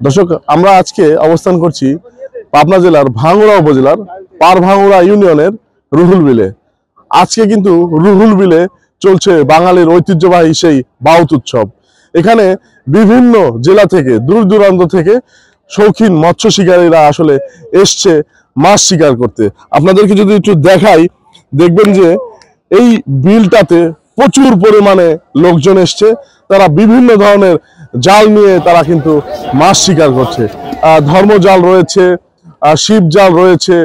দর্শক, আমরা আজকে অবস্থান করছি পাবনা জেলার ভাঙ্গুড়া উপজেলার পারভাঙ্গুড়া ইউনিয়নের রুহুল বিলে। আজকে কিন্তু রুহুল বিলে চলছে বাঙালির ঐতিহ্যবাহী সেই বাউত উৎসব। এখানে বিভিন্ন জেলা থেকে দূর দূরান্ত থেকে শৌখিন মৎস্য শিকারীরা আসলে এসছে মাছ শিকার করতে। আপনাদেরকে যদি একটু দেখাই, দেখবেন যে এই বিলটাতে প্রচুর পরিমাণে লোকজন এসছে। তারা বিভিন্ন ধরনের জাল নিয়ে তারা কিন্তু মাছ শিকার করছে। ধর্মজাল রয়েছে, শিব জাল রয়েছে,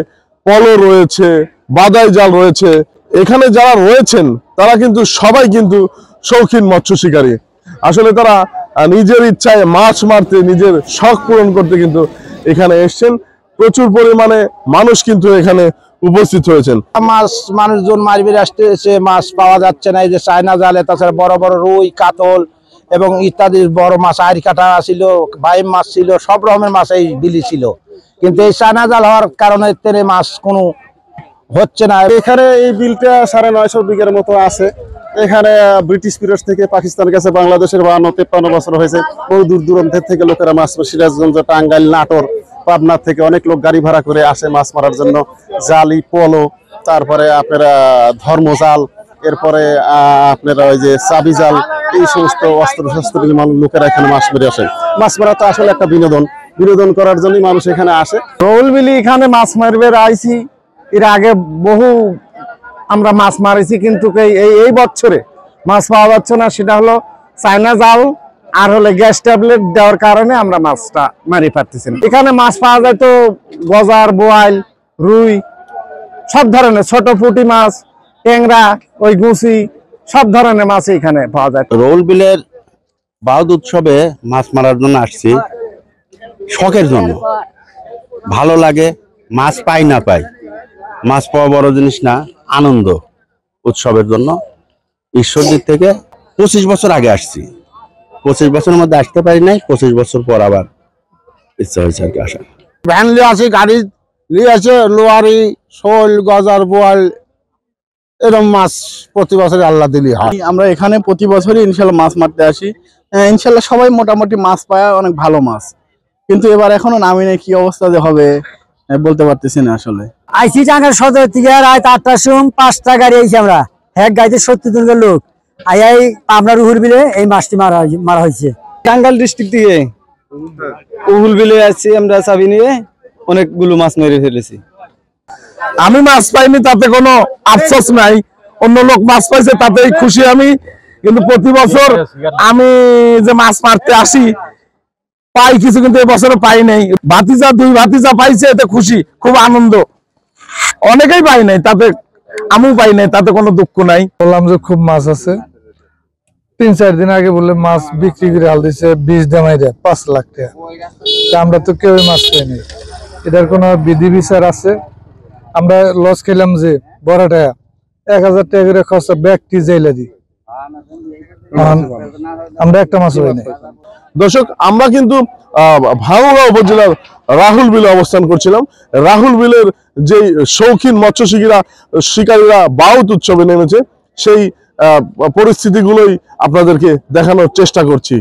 পলো রয়েছে, বাদাই জাল রয়েছে। এখানে যারা রয়েছেন তারা কিন্তু সবাই কিন্তু শৌখিন মৎস্য শিকারী। আসলে তারা নিজের ইচ্ছায় মাছ মারতে, নিজের শখ পূরণ করতে কিন্তু এখানে এসছেন। প্রচুর পরিমাণে মানুষ কিন্তু এখানে উপস্থিত হয়েছেন। মাছ মানুষজন মারবে আসতেছে, মাছ পাওয়া যাচ্ছে না। এই যে চায়না জালে, তাছাড়া বড় বড় রুই, কাতল এবং ইত্যাদি বড় মাছ, আড়ি কাটা ছিল, বাইম মাছ ছিল, সব রকমের মাছ এই বিলি ছিল। কিন্তু এই চায়না জাল হওয়ার কারণে তেরে মাছ কোনো হচ্ছে না। এখানে এই বিলটা 950 বিঘার মতো আছে। এখানে ব্রিটিশ পিরিয়ড থেকে পাকিস্তান গেছে, বাংলাদেশের 52-53 বছর হয়েছে। বহু দূর দূরান্তের থেকে লোকেরা মাছ, সিরাজগঞ্জ, টাঙ্গাইল, নাটোর, পাবনা থেকে অনেক লোক গাড়ি ভাড়া করে আসে মাছ মারার জন্য। জালি, পলো, তারপরে আপনারা ধর্মজাল, এরপরে আপনারা ওই যে চাবি জাল, এই সমস্ত অস্ত্র শস্ত্র লোকেরা এখানে মাছ মেরে আসে। মাছ মারা তো আসলে একটা বিনোদন করার জন্যই মানুষ এখানে আসে। রোল বিলি এখানে মাছ মারবে আইছি। এর আগে বহু আমরা মাছ মারিছি, কিন্তু এই বছরে মাছ পাওয়া যাচ্ছে না। সেটা হলো চায়না জাল আর হলে গ্যাস ট্যাবলেট দেওয়ার কারণে আমরা মাছটা মারি পারতেছি না। এখানে মাছ পাওয়া যায় তো গজার, বোয়াল, রুই, সব ধরনের ছোট পুঁটি মাছ, ট্যাংরা, ওই গুছি, সব ধরনের মাছ এখানে পাওয়া যায়। রোল বিলের বাউত উৎসবে মাছ মারার জন্য আসছি, শখের জন্য। ভালো লাগে, মাছ পাই না পাই, মাছ পাওয়া বড় জিনিস না, আনন্দ উৎসবের জন্য। ঈশ্বর দিক থেকে 25 বছর আগে আসছি, 25 বছরের মধ্যে আসতে পারি নাই। 25 বছর পর আবার ইচ্ছা হয়েছে আর কি আসা। ভ্যান লিয়ে আছে, গাড়ি লিয়ে আছে, লোয়ারি, শোল, গজার, বোয়াল, এরকম মাছ প্রতি বছর আল্লাহ দিলি হয়। আমরা এখানে প্রতি বছরই ইনশাল্লাহ মাছ মারতে আসি। ইনশাল্লাহ সবাই মোটামুটি মাছ পায়, অনেক ভালো মাছ। কিন্তু এবার এখনো নামি নেই, কি অবস্থা যে হবে বলতে পারতেছি না আসলে। আইসি টাঙ্গার সদর থেকে রাত 8টার সময় 5টা গাড়ি আইছি আমরা, এক গাড়িতে 70 জনের লোক আই পাবনা রুহুল বিলে এই মাছটি মারা হয়েছে। টাঙ্গাইল ডিস্ট্রিক্ট থেকে রুহুল বিলে আসছি আমরা, চাবি নিয়ে অনেকগুলো মাছ মেরে ফেলেছি। আমি মাছ পাইনি তাতে কোনো আফসোস নাই, অন্য লোক মাছ পাইছে তাতেই খুশি আমি। কিন্তু প্রতি বছর আমি যে মাছ মারতে আসি পাই কিছু, কিন্তু এবছরে পাই নাই। দুই ভাতিজা পাইছে, এতে খুশি, খুব আনন্দ। অনেকেই পাই নাই, তাতে আমিও পাই নাই, তাতে কোনো দুঃখ নাই। বললাম যে খুব মাছ আছে। 3-4 দিন আগে বলে মাছ বিক্রি করে হাল দিচ্ছে 20 দামাইরা 5 লাখ টাকা। আমরা তো কেউ মাছ পাইনি, এটার কোনো বিধি বিচার আছে? আমরা লস খেলাম যে বড় টাকা 1000 টাকা করে খরচা, ব্যক্তি জেলে দিই, আমরা একটা মাছ পাই নাই। দর্শক, আমরা কিন্তু ভাঙ্গুড়া উপজেলার রাহুল বিলে অবস্থান করছিলাম। রাহুল বিলের যে শৌখিন মৎস্য শিকারীরা বাউত উৎসবে নেমেছে, সেই পরিস্থিতিগুলোই আপনাদেরকে দেখানোর চেষ্টা করছি।